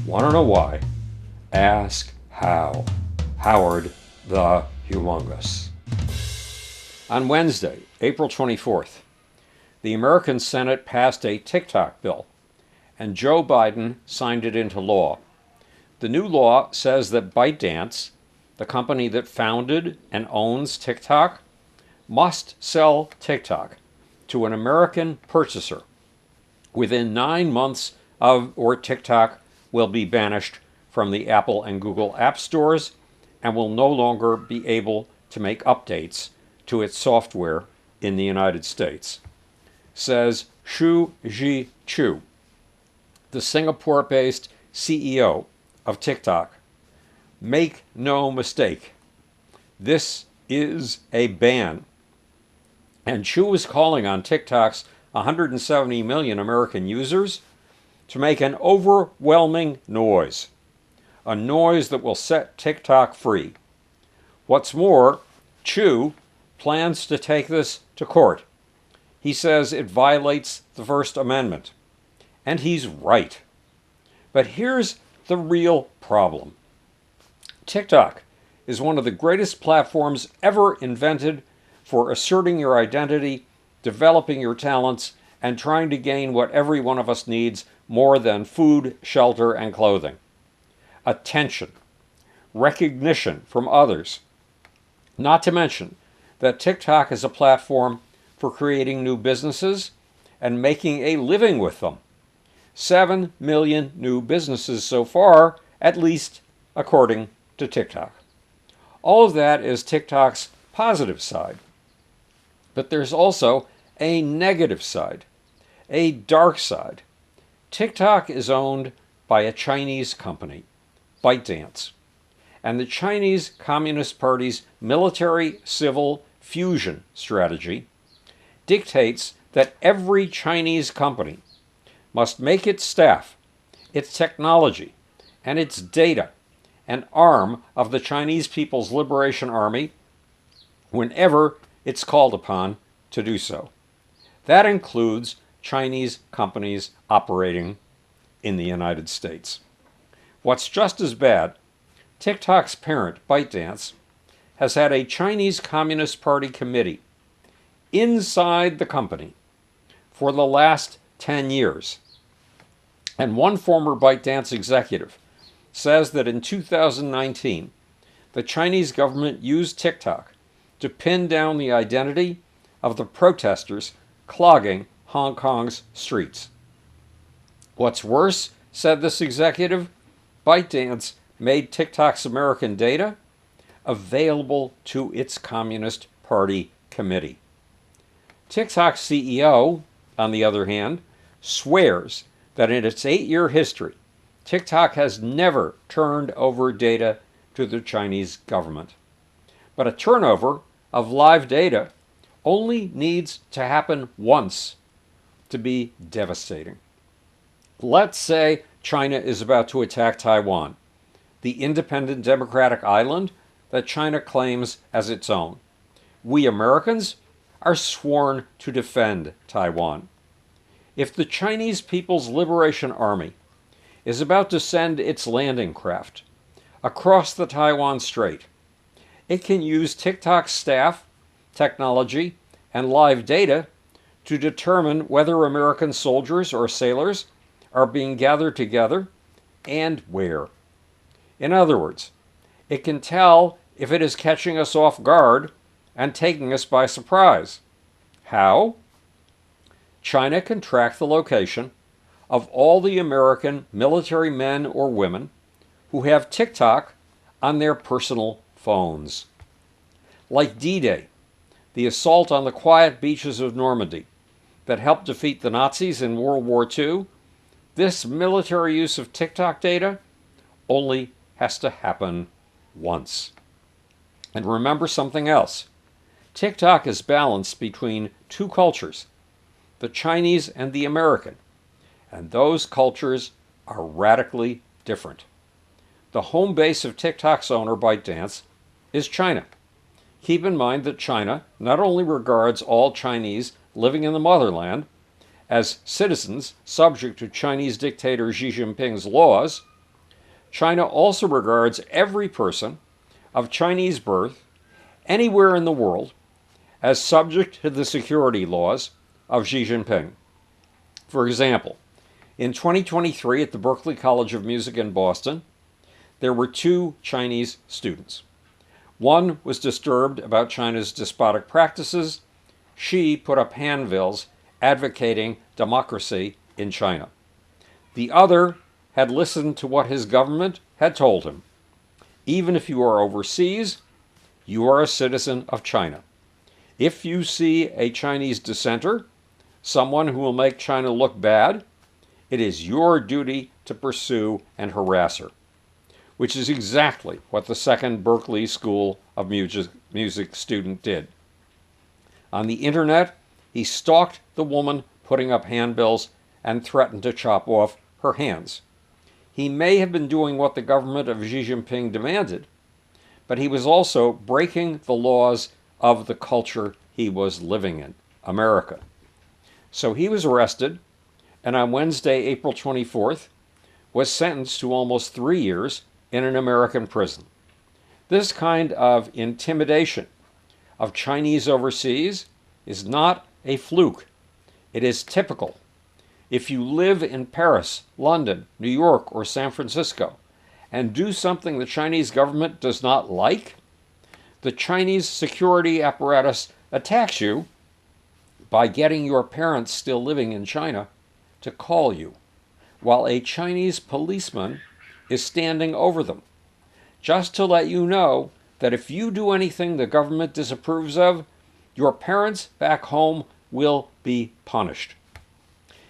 Want to know why? Ask how. Howard the Humongous. On Wednesday, April 24th, the American Senate passed a TikTok bill, and Joe Biden signed it into law. The new law says that ByteDance, the company that founded and owns TikTok, must sell TikTok to an American purchaser within 9 months or TikTok will be banished from the Apple and Google app stores and will no longer be able to make updates to its software in the United States, says Shou Zi Chew, the Singapore-based CEO of TikTok. Make no mistake, this is a ban. And Chew is calling on TikTok's 170 million American users to make an overwhelming noise, a noise that will set TikTok free. What's more, Chew plans to take this to court. He says it violates the First Amendment. And he's right. But here's the real problem. TikTok is one of the greatest platforms ever invented for asserting your identity, developing your talents, and trying to gain what every one of us needs more than food, shelter, and clothing. Attention, recognition from others. Not to mention that TikTok is a platform for creating new businesses and making a living with them. 7 million new businesses so far, at least according to TikTok. All of that is TikTok's positive side. But there's also a negative side, a dark side. TikTok is owned by a Chinese company, ByteDance, and the Chinese Communist Party's military-civil fusion strategy dictates that every Chinese company must make its staff, its technology, and its data an arm of the Chinese People's Liberation Army whenever it's called upon to do so. That includes Chinese companies operating in the United States. What's just as bad, TikTok's parent, ByteDance, has had a Chinese Communist Party committee inside the company for the last 10 years. And one former ByteDance executive says that in 2019, the Chinese government used TikTok to pin down the identity of the protesters clogging Hong Kong's streets. What's worse, said this executive, ByteDance made TikTok's American data available to its Communist Party committee. TikTok's CEO, on the other hand, swears that in its 8-year history, TikTok has never turned over data to the Chinese government. But a turnover of live data only needs to happen once to be devastating. Let's say China is about to attack Taiwan, the independent democratic island that China claims as its own. We Americans are sworn to defend Taiwan. If the Chinese People's Liberation Army is about to send its landing craft across the Taiwan Strait, it can use TikTok's staff, technology, and live data to determine whether American soldiers or sailors are being gathered together and where. In other words, it can tell if it is catching us off guard and taking us by surprise. How? China can track the location of all the American military men or women who have TikTok on their personal phones. Like D-Day, the assault on the quiet beaches of Normandy that helped defeat the Nazis in World War II, this military use of TikTok data only has to happen once. And remember something else. TikTok is balanced between two cultures, the Chinese and the American, and those cultures are radically different. The home base of TikTok's owner, ByteDance, is China. Keep in mind that China not only regards all Chinese living in the motherland as citizens subject to Chinese dictator Xi Jinping's laws, China also regards every person of Chinese birth anywhere in the world as subject to the security laws of Xi Jinping. For example, in 2023 at the Berklee College of Music in Boston, there were 2 Chinese students. One was disturbed about China's despotic practices. Xi put up handbills advocating democracy in China. The other had listened to what his government had told him. Even if you are overseas, you are a citizen of China. If you see a Chinese dissenter, someone who will make China look bad, it is your duty to pursue and harass her, which is exactly what the second Berklee School of Music student did. On the internet, he stalked the woman putting up handbills and threatened to chop off her hands. He may have been doing what the government of Xi Jinping demanded, but he was also breaking the laws of the culture he was living in, America. So he was arrested, and on Wednesday, April 24th, was sentenced to almost 3 years in an American prison. This kind of intimidation of Chinese overseas is not a fluke. It is typical. If you live in Paris, London, New York, or San Francisco and do something the Chinese government does not like, the Chinese security apparatus attacks you by getting your parents still living in China to call you, while a Chinese policeman is standing over them, just to let you know that if you do anything the government disapproves of, your parents back home will be punished.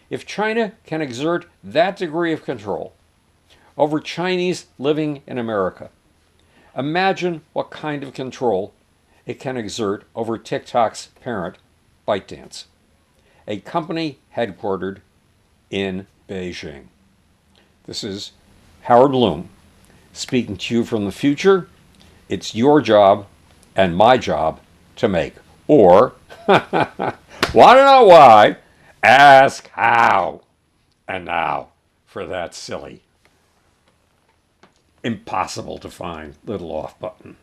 If China can exert that degree of control over Chinese living in America, imagine what kind of control it can exert over TikTok's parent, ByteDance, a company headquartered in Beijing. This is Howard Bloom speaking to you from the future. It's your job and my job to make. Or, want to know why? Ask how. And now for that silly, impossible to find little off button.